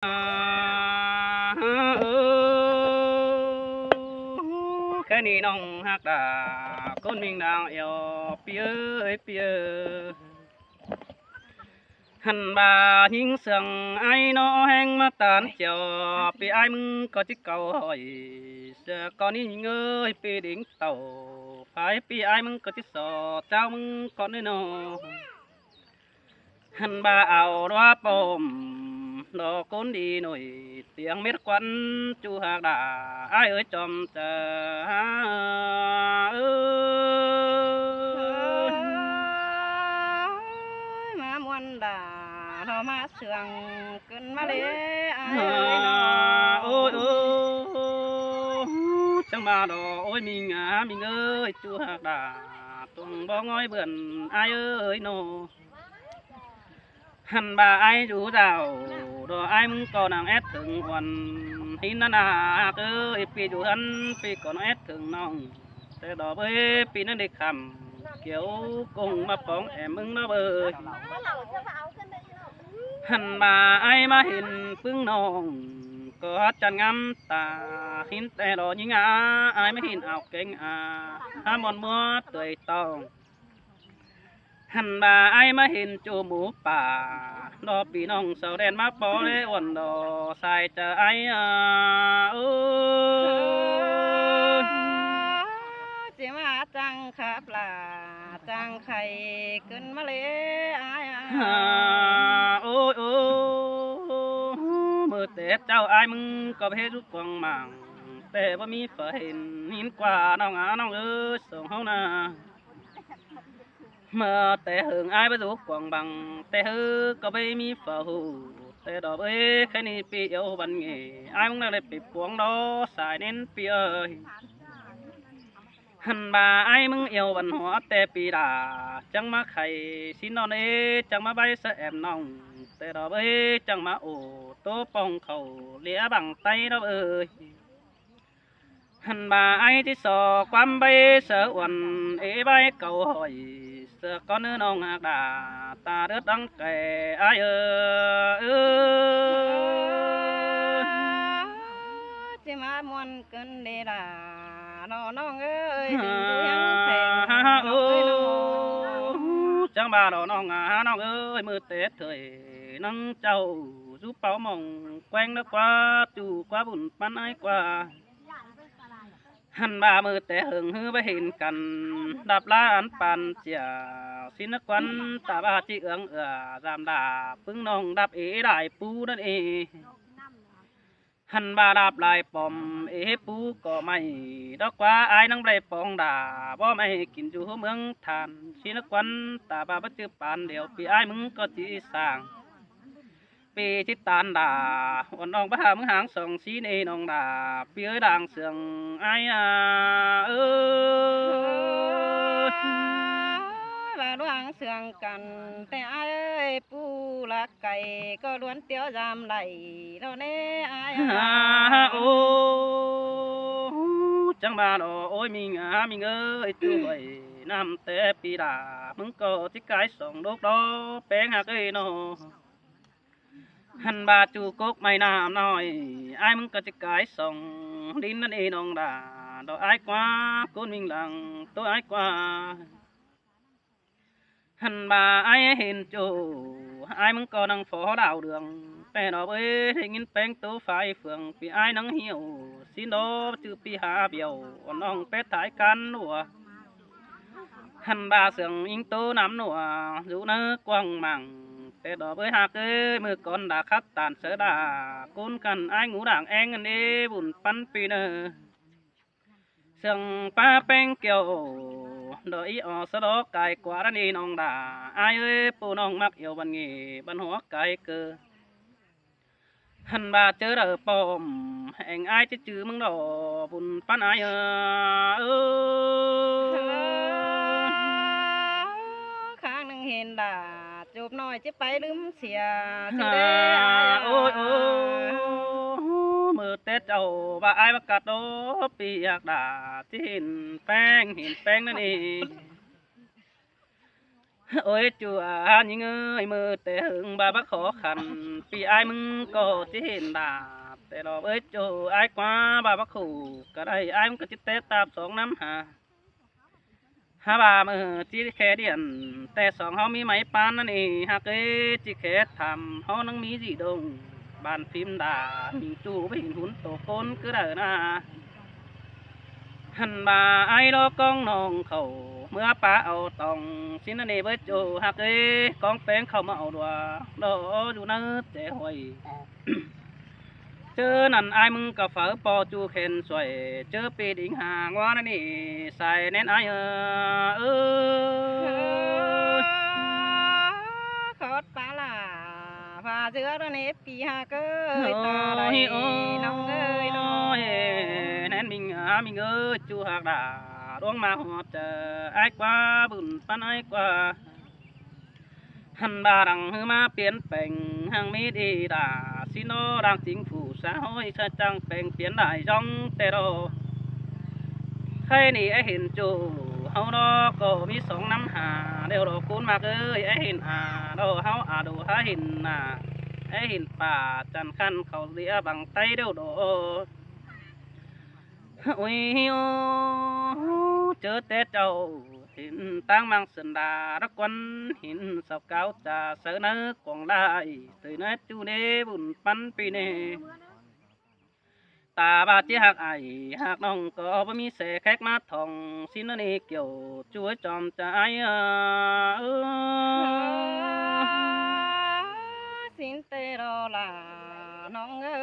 cái này nong hạt đà con mình đang yêu pía hằn bà hiến sương ai nó hang mà tàn chiều pi ai mưng có chiếc cầu hỏi giờ con đi ơi pi đỉnh tàu phải pi ai mưng có chiếc sò trao mưng con nơi nó hằn bà ảo đoá bom nó cốn đi nổi tiếng mét quán chu hạc đà ai ơi chòm chờ mà muôn đà nó mà sương cơn mà lê ai ôi ôi chẳng mà đó ôi mình ơi chu hạc đà tuồng bó ngói vườn ai ơi nô hằn bà ai rủ rào đồ ai muốn còn nàng ép thường còn hin nó nà ơi pi rủ hắn pi còn ép thường nong thế đó với pi nó đi khầm kiểu cùng mà bóng em mưng nó bơi hằn bà ai mà hình phương nong có hát chân ngắm ta hin tè đó những ai mới hình ảo kinh mòn mua tuổi tòng hằn bà ai mà hình chu mũป่าđó bị nong sầu đen má bó lê ổn đồ xài chờ ai chỉ mà trăng khắp là trăng khay cơn mà lê ai ôi ôi mơ tết cháu ai mừng có hết rút quăng màng têบ่มีphải hình hin qua nong ơi sông hông na màแต่หึงอายไปดูกวางบังแต่ฮือก็ไม่มีฝาหูแต่ดอกเอ้แค่นี้ปีเอวบันเงยอายมึงได้ไปปวงดอสายเน้นปีเอ้ยหันบ่าอายมึงเอวบันหัวแต่ปีดาจังมาไข่สินอนเอจังมาใบเสแอมน้องแต่ดอกเอ้จังมาโอโตปองเขาเหลียบังไตดอกเอ้ยหันบ่าไอที่สอความใบเสืออ้วนเอใบเก่าหอยcon nữ nông hạt đà ta đứt đắng kề ai chỉ mà muôn cơn đi là nó ơi chẳng bà đó nó ơi mưa tết thời nắng trâu giúp báo mong quen nó qua chủ qua bùn pan ai quaหันบ่ามือแต่หึงฮือไปเห็นกันดับล้านปันเจียสินควันตาบาจิเอืองจามดาพึ่งน้องดับได้ปูนั่นเองหันบ่าดับลายปอมปูก็ไม่ดอกว่าอายนังไรปองดาบ่ไม่กินอยู่เมืองทานสินควันตาบาบัจือปานเดียวปีอายมึงก็จีสร้างปีจิตตานดาวันน้องบ้ามึงหางส่องสีเนน้องดาปีเอ้ยด่างเสืองไอ้là đoán sương cầnแต่ai ơi pu là cày có luôn tiêu giam lầy đâu nè ai ô chẳng bà đồ ôi mình ơi tuổi năm té pi đàมึงก็ที่กายส่องลูกดอแป้งหักเอ้ยโนหันบาจูกกไม่น้ำน้อยไอ้มึงก็จะกายส่งดินนั่นเองน้องดาดอกไอ้กว่าคนวิ่งหลังตัวไอ้กว่าหันบาไอ้เห็นจูไอ้มึงก็นั่งฝอดาวเดืองแต่ดอกเอ้ยให้เงินแป้งตัวไฟเฟืองปีไอ้นั่งเหี่ยวสินโดจือปีหาเบี้ยวน้องเป็ดถ่ายกันหนัวหันบาเสืองยิงตัวน้ำหนัวอยู่เนื้อกว้างมั่งแต่ดอกเอ้ยหักเอ้ยมือก่อนด่าคัดตานเสือด่ากุนกันไอ้งูด่างแองกันเอ้บุญปันปีเนอเสียงป้าแป้งเกี่ยวดอกอีออสะดอกไก่กว่าดันอีน้องด่าไอ้เอ้ยปูน้องมักเอี่ยวบันเงบันหัวไก่เกอหันบาเจอเด้อปอมแองไอ้จะจื้อมึงดอกบุญปันไอ้ข้างหนึ่งเห็นด่าจูบหน่อยจะไปลืมเสีย โอ้ยโอ้มือเตะเจ้าว่าไอ้ประกาศโดปีอยากด่าที่เห็นแป้งนั่นเอง ห ôi chùa những ơi mơ tệ hưng ba bác khó khăn vì ai mừng có chỉ hiện đà tệ đó ơi chùa ai quá ba bác khổ cả đây ai cũng có chỉ tết tạp sóng năm hà hà bà mơ chỉ khé điệnแต่สองเฮามีไม้ปานนั่นเองหากเอ้จิแค่ทำเฮานังมีจีดงบ้านพิมพ์ด่ามีจู่ไปเห็นหุ่นโตโกนก็ได้นะหันมาไอ้ดอกกองน้องเขาเมื่อป้าเอาตองสินนี่เบิดจูหักเอ้กองแป้งเข้ามาเอาดัวดออยู่นะเจ้หอยเจอนั่นไอ้มึงกับฝาปอจูเข็นสวยเจอปีดิ่งห่างว่านั่นนี่ใส่แน่นไอ้เออ ขอดปลาล่ะพาเสือตัวนี้ปีหาเกย ôi ตาใด ôi น้องเอ้ยน้อง nên mình ơi chú hạc đã đuông mà họ chờ ai qua bùn pan ai qua hằn bà đằng hư ma biến bệnh hàng mi đi đã xin nó đang chính phủ xã hội sa trang bệnh biến đại trong tê đồ khai ni ai hiện chủ hậu đó có mi sóng năm hà đều đồ cún mạc ơi ai hiện đồ hậu đồ há hiện ai hiệnป่าจันคันเขาเสียบังไตเดียวโดโอ้ยโอเจอแต่เจ้าเห็นตั้งมังสันดารักวันเห็นสาวเก้าจ่าเสือเนื้อกองได้ตื่นจูเนบุญปันปีเนตาบาดเจ็หักไอหักน้องก็บ่มีเสแขกมาทองสินนี่เกี่ยวช่วยจอมใจสินเตโรล่ะน้องเอ้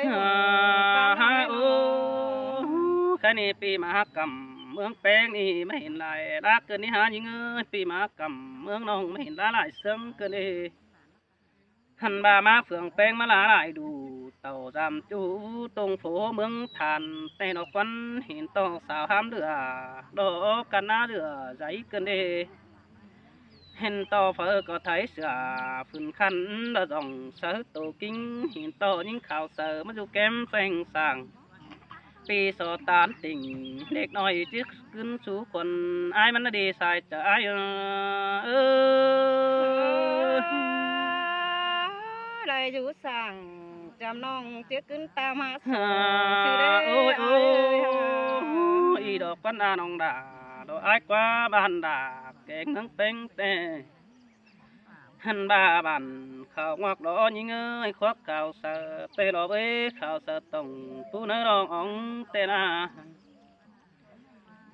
ย โอ้แค่นี้ปีมหากรรมเมืองแป้งนี่ไม่เห็นลายรักเกินนี่หายิงปีมหากรรมเมืองน้องไม่เห็นลายเสริมเกินเลยหันบามาเฟืองแป้งมาลายดูเต่าจำจูตรงโผเมืองทานแต่นอกวันเห็นต้องสาวห้ามเดือดอกกันหน้าเดือใจเกินเลยเห็นต่อเฟอก็ไถเสือฝืนขันละดองเสือโตกิ้งเห็นต่อยิ่งข่าวเสือมาดูแก้มแฝงสั่งปีสอตานติ่งเล็กน้อยจึกขึ้นสู่คนไอ้มันน่ะดีสายจะไอ้เลยอยู่สั่งจำน้องเจ๊ขึ้นตามมาส โอ้ยโอ้ยอีดอกปันอาน้องด่าดอกไอ้กว่าบ้านด่าแกงนังเป็งแต่หันบาบันข้าวงอกดอยิงเอ้ยควักข้าวเสือเตลอเบ้ข้าวเสือต้องผู้เนื้อรองอ่องเตนา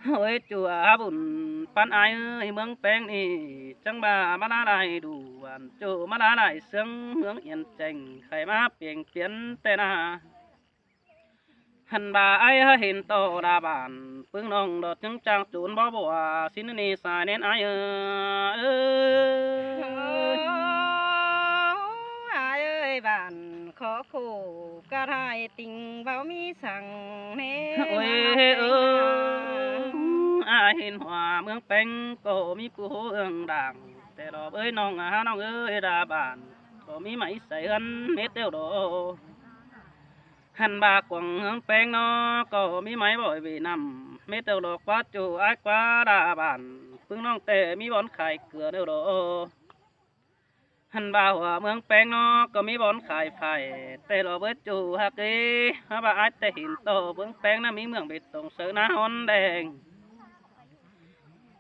เฮ้ยจัวบุญปันไอเอ้ยเมืองแป้งนี่จังบามาลาได้ดูวันจูมาลาได้เสียงเมืองเอียนเจงใครมาเปลี่ยนเปลี่ยนเตนาหันบาไอเห็นโตดาบานปึ้งน้องดอดจังจางจูนบ่บัวสินนี่สายเน้นไอเอ้ย หายเอ้ยบ้านขอคู่กระไทยติงเบามีสั่งเน่ โอ้ยอาเห็นหัวเมืองเป็งก็มีผู้เอื้องดังแต่ดอกเอ้ยน้องน้องเอ้ยดาบานก็มีไหมใส่หันเม็ดเดียวดอหันบากวางเมืองเป็งเนาะก็มีไหมบ่อยวีนำเม็ดเดียวดอกว่าจูไอ้กว่าดาบานพึ่งน้องแต่มีบอนไข่เกลือเดียวดอหันบาหัวเมืองแปงเนาะก็มีบอนขายไฟแต่เราเบิดจูฮักเอ้ฮาบาอาจแต่หินโตเมืองแปงน่ะมีเมืองเบ็ดตรงเสือหน้าฮอนแดง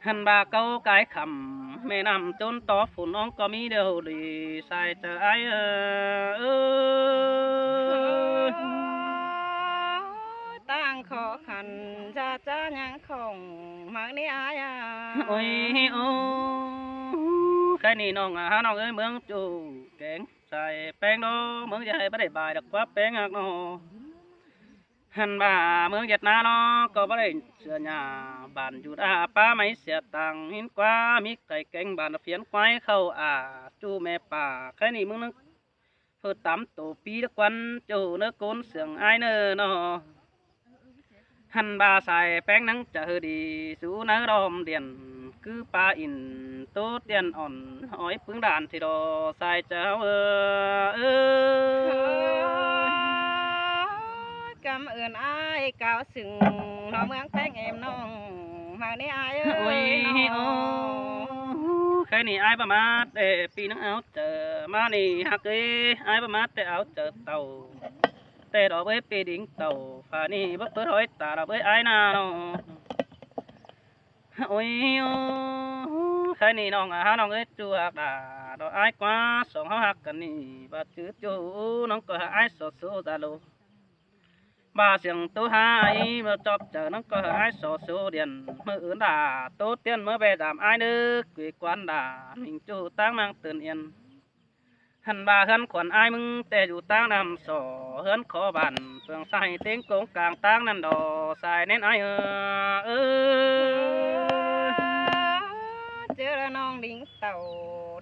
หันบาเก้าไก่ขำแม่น้ำจนต่อฝุ่นน้องก็มีเดียวดีใส่เจอไอตั้งขอขันจะยังของมากนี่อายา โอ้ยโอ้แค่นี้น้องน้องเอ้ยเมืองจูแกงใส่แป้งโดเมืองจะให้บ่ได้บายดอกว่าแป้งหักเนาะหันบ่าเมืองเวียดนามเนาะก็บ่ได้เสื้อหญ้าบ้านอยู่ป้าไม่เสียตังหินกว่ามีไก่แกงบ้านเพียนควายเข้าจูแม่ป่าแค่นี้มึงนึกเพิ่นตำโตปีละกวันจูเนื้อโกนเสียงอ้ายเน้อเนาะหันบ่าใส่แป้งนังจะฮือดีสู้เนื้อรอมเดียนคือปลาอินโตเตียนอ่อนหอยพึ่งด่านที่ดอใส่เจ้ากำเอื่นอายกาวสึงน้องเมืองแป้งเอ็มน้องมากนี่อาย โอ้ เอ้ ย ยน้ โอ้ อง แค่ cái này ai bà má để pi nó áo chờ má này hạc cái ai bà má để áo chờ tàu để đó với pi đỉnh tàu và này bất bớt hỏi ta đó với ai nào ôi cái này nó ngà nó cái chua hạc đà đó ai quá sống hạc cái này bà chữ chú nó có ai số số ra luôn bà xiềng tú hai mà chọc chờ nó có ai số số điện mơ ướn đà tốt tiền mới về giảm ai nước quỷ quan đà mình chủ tăng mangตื่yên hẳn bà hân quần ai mừng tề chủ tăng nằm sổ hân khó bàn phường sai tiếng cũng càng tăng nằm đỏ xài nên ai ơ chưa là non đỉnh tàu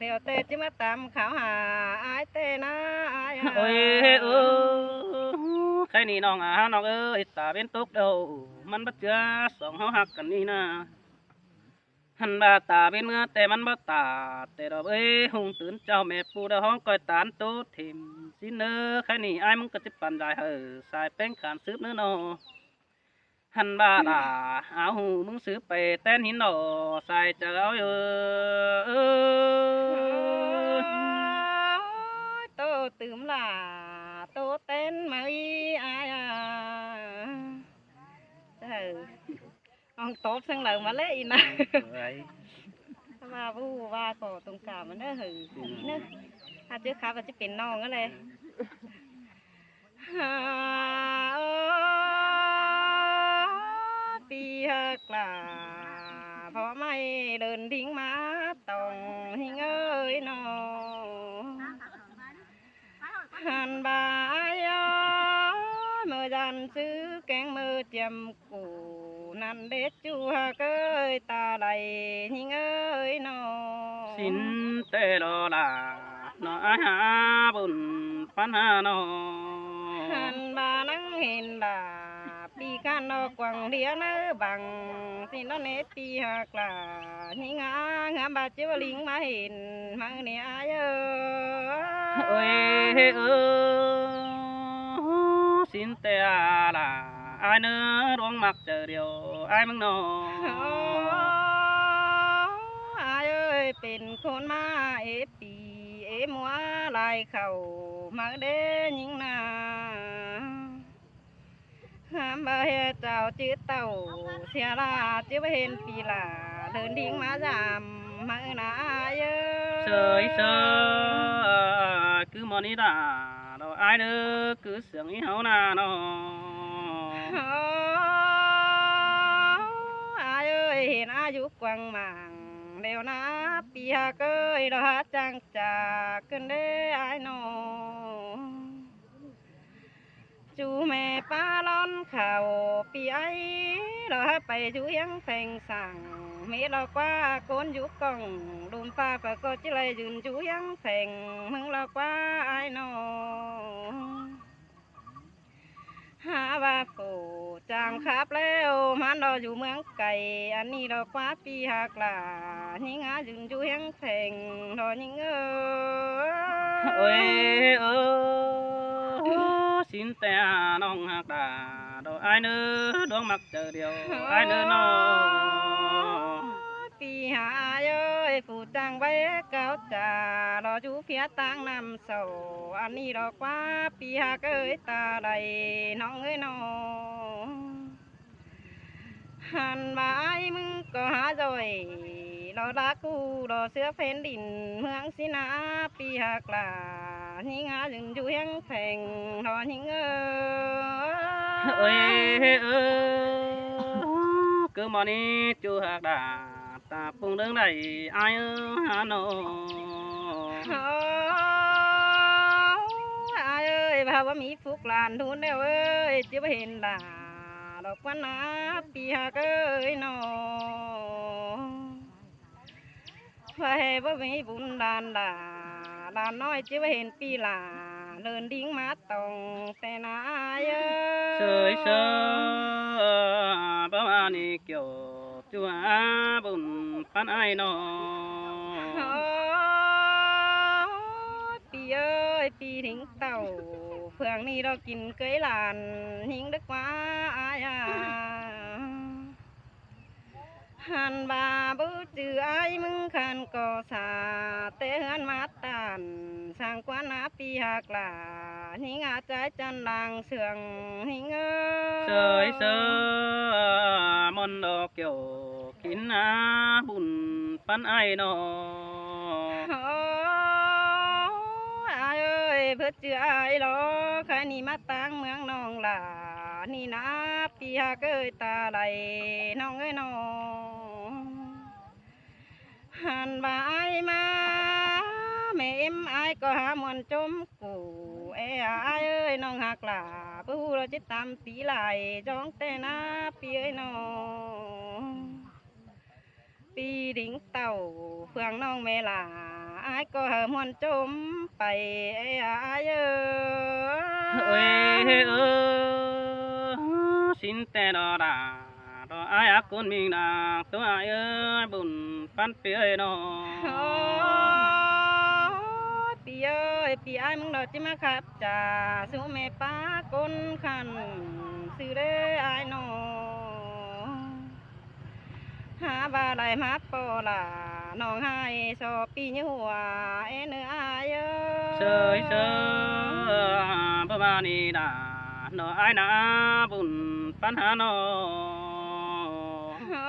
theo tê chứ mất tạm khảo hà ai tê na ai ôi cái này nó ơi ta bên tốt đâuมันbắt chưa sống hao hạc cần đi na hẳn bà ta bên mưaแต่มันบ่ตาแต่ดอกเอ้ยหงตื่นเจ้าแม่ปูดาห้องก้อยตานโตทิมสิเนอใครนี่อ้ายมึงก็จะปั่นได้เหอสายแป้งขานซื้อเนื้อโนหันบาดาเอาหูมึงซื้อไปแต้นหินโนใส่เจ้าอยู่โตตื่มล่ะโตเต้นมาอีอายông tốt sang lời mà lấy nèมาบูว่าก็ตรงกลางมันเด้อหือนี่เนอะถ้าเจอขาก็จะเป็นน้องก็เลยปีกลาเพราะไม่เดินทิ้งมาตองหิงเอ้ยน้องหันบายเมื่อจันซื้อแกงมือเจียมกูนั่นเด็ดจูฮะเกยตาไหลหิงเอ้ยน้อง สินเตโลลาเนาะอาหาบุญปัญหาเนาะ หันบานังเห็นดาปีกันนอกวังเดียนบังสินเนปีหักลาหิงางามบาเจ้าลิงมาเห็นมังเนี่ยเยอ เอ้ยสินเตอาลาai nữa đuông mặt chờ điều ai mừng nọ อายเอ้ยเป็นคนมาเอปีเอมัวลายเข่ามาเด้ยิงนาห้ามบ่เฮเจ้าจื้อเต่าเสียลาจื้อบ่เห็นปีลาเดินทิ้งมาจามมาหนาเยอะ sơi sơ cứ mòn đi đã đâu ai nữa cứ sướng ý hấu nà nó อายเอ้ยเห็นอายุกว้างมางเดี๋ยวนะปีหาเกยดอกจังจากกันเด้อายน้องจูแม่ป้าล้อนเข่าปีไอเราไปจูยังแฝงสั่งเมเรากว่าโกนยุกกองโดนป้าก็จะเลยยืนจูยังแฝงมึงเรากว่าไอ้น้องหาว่าโปจางครับแล้วมันเราอยู่เมืองไก่อันนี้เรากว่าปีหักลาหิงหายืนจูยังแฝงเราหิงôi xin te nong hạc đà đâu ai nữa đuông mặt chờ điều ai nữa nó ปีหาเอ้ยผู้จังไว้เก้าจ่าเราจูเพียตั้งนำโซอันนี้ดอกว่าปีหาเอ้ยตาใดน้องเอ้ยน้องหันมาไอ้มึงก็หาจอยเรารักกูเราเสื้อเพนดินเมืองสินาปีหากลาหิงหาจึงจูยังแข่งรอหิงôi cứ mòn đi chú hạc đà ta phung đứng đây ai hà nội อายเอ้ยบ่าว่ามีฟุกหลานทุนแล้วเอ้ยจะไปเห็นหลาดอกวันนาปีหากเอ้ยน้องว่าให้บ่มีบุญหลานหลานน้อยจะไปเห็นปีหลาเดินดิ้งมาตองแต่นายเอ้ย sơi sơ bao ani kiểu chú à bùn pan ai nó ปีเอ้ยปีทิ้งเต่าเพื่องนี้เรากินเกยหลานหิงดึกว่าอายห หันบาบูจือไอ้มึงขันก็สาเตหันมาตันสร้างกวนนาปีหักหลาหิงอาใจจันลางเสืองหิงเสยเสอมนดอกเกี่ยวกินอาบุญปันไอนอ โอ้อายเอ้ยเพื่อจือไอ้หรอใครนี่มาตั้งเมืองน้องหลานี่นะปีหักเอ้ยตาไหลน้องเอ้ยน้องหันบาไอมาแม่เอ็มไอก็หามวนจมกูไอ้ไอเอ้ยน้องหักหลาผู้เราจะตามตีไหลจ้องแต่หน้าปีเอ้ยน้องปีดิ่งเต่าเฟืองน้องเมลาไอก็หามวนจมไปไอ้ไอเอ้ เอ้ ย ยเออสินแต่ดอดาดอไออากุนมิงนาตัวไอเอ้ยบุญปันเปียนอ โอ้ปีเอ้ยปีไอ้มึงดอกจิมาขับจ่าสู้แม่ป้าก้นขันซื้อเด้ไอ้น้องหาบาไหลมาปอล่ะน้องให้ชอบปีนี้หัวเอ็นไอ้เอ้ เสยเสอบ่มานี่ดาดอไอนาบุญปันหานอ โอ้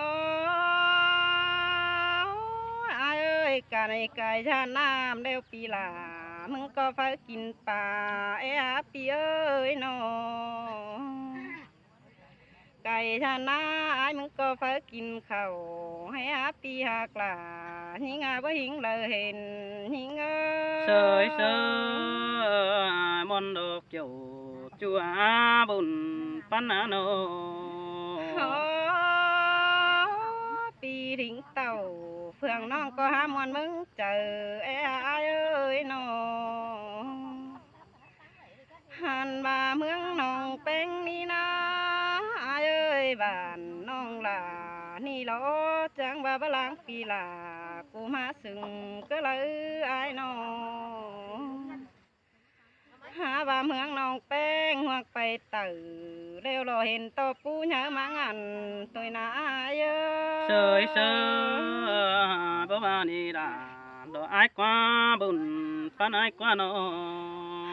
ไอ้เอ้ยกาในไก่ชาน้ำเร็วปีหลามึงก็ฟ้ากินปลาเอ้าปีเอ้ยน้อง ไก่ชานาไอ้มึงก็ฟ้ากินข้าวให้อาปีหักหลาหิงอาบ่หิงเลยเห็นหิงเอ้ เสยเสอมนดอกเกี่ยวจัวบุญปันหานอ โอ้ปีถิงเต่าเฟืองน้องก็หามวนมึงเจอไอ้อ้ายเอ้ยน้องหันมาเมืองน้องเป็นนี่นะอ้ายเอ้ยบ้านน้องหลานี่เหรอจังว่าบลางปีหลากูมาสึงก็เลยอ้ายน้องหาว่าเมืองน้องแป้งหัวกไปเตื่เร็วรอเห็นตอปูเยอะมางันตัวนาเยอ เสยเสอบ่มานี่ดาดอไอายกว่าบุญปันไอายกว่านอ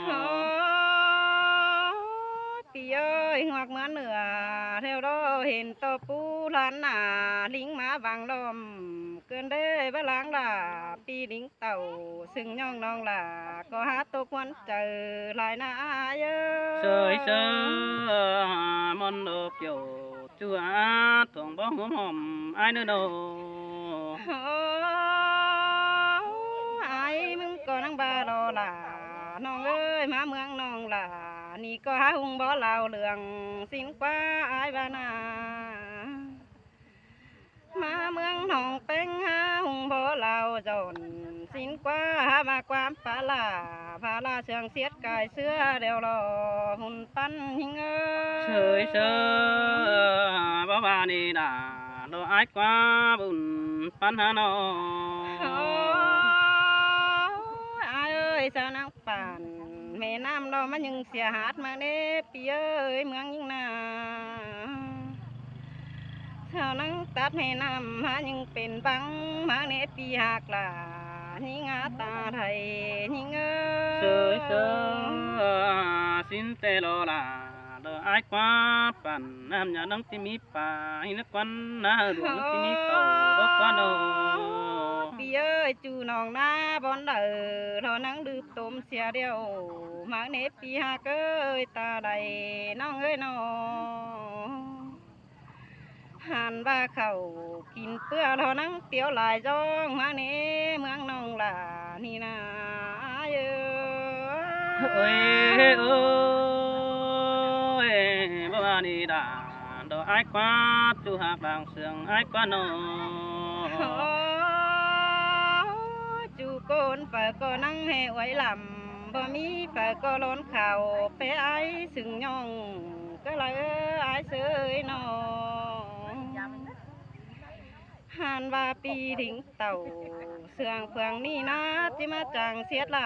โอ้ปีเอ้ยหัวกเหมือนเหนือเร็วรอเห็นตอปูล้านหนาลิงมาบางลมเกินได้บลางล่ะปีลิงเต่าซึ่งย่องน้องล่ะก็หาตกวันเจอหลายนาเยอ เสยเสอมนดอกเกี่ยวจัวถ่วงบ่หัวหอมไอายเนื้อโน โอ้ไอ้มึงก็นั่งบารอล่ะน้องเอ้ยมาเมืองน้องล่ะนี่ก็หาหุงบ่เล่าเรื่องสิ้นกว่าไอ้ายบานามาเมืองน้องเป็นหาหุงบ่เล่าจนสิ้นกว่าหามาความปลาลาพาลาเชืองเสียดกายเสื้อเดียวรอหุ่นปั้นหิงเอ้ เสยเสอบ่มานี่ดาดอไอายกว่าบุญปันหานอ โอ้อายเอ้ยสาวนังป่านแม่น้ำเรามันยังเสียหาดมาเด้ปีเอ้ยเมืองยิ่งนาสาวนังตัดแม่น้ำมายังเป็นบังมาเนปีหักหลาหิงาตาไทยหิงเอ้ เสยเสอสินเตโลลาดอไอายกว่าปันน้ำยานังที่มีป่าหินควันนาหลวงที่มีเต่าบ่กว่านอ ปีเอ้ยจูน้องหน้าบอนเด้อรอนังดืบต้มเสียเดียวมาเนปีหักเอ้ยตาใดน้องเอ้ยน้อง หันว่าเขากินเปื้อเท่านังเตียวหลายจ้องมาเนี้เมืองน้องหลานี่นาเยอ เอ้ยเอ้ยบ่ว่านี่ดาดอกไอ้ายกว่าจูหากบางเสืองไอ้ายกว่านอ โอ้จูโกนเปิดก็นั่งให้ไว้ลำบ่มีเปิดก็ล้นเข่าไปไอ้สึงย่องก็เลยไอ้เสยน้องหันว่าปีถิงเต่าเสื่องเฟืองนี่นะจิมาจังเสียดไหล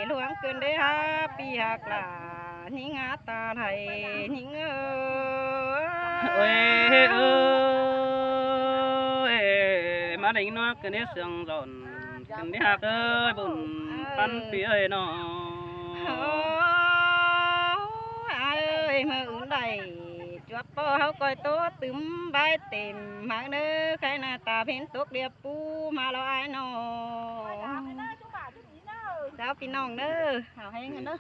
หลวงเกินได้ฮะปีหักหลาหิงอาตาไทยหิงเอ้ เอ้ย ย เอ้ย định nó cái nét sương rộn cái nét hạc ơi bùn bắn phía ơi nó ai ơi mà ứng đầy chuột bò hao coi tố túm bay tìm mang nơ khai na ta phiến tốt điệp pu mà lo ai nó cháu phi nong nơ hảo hay ngon đó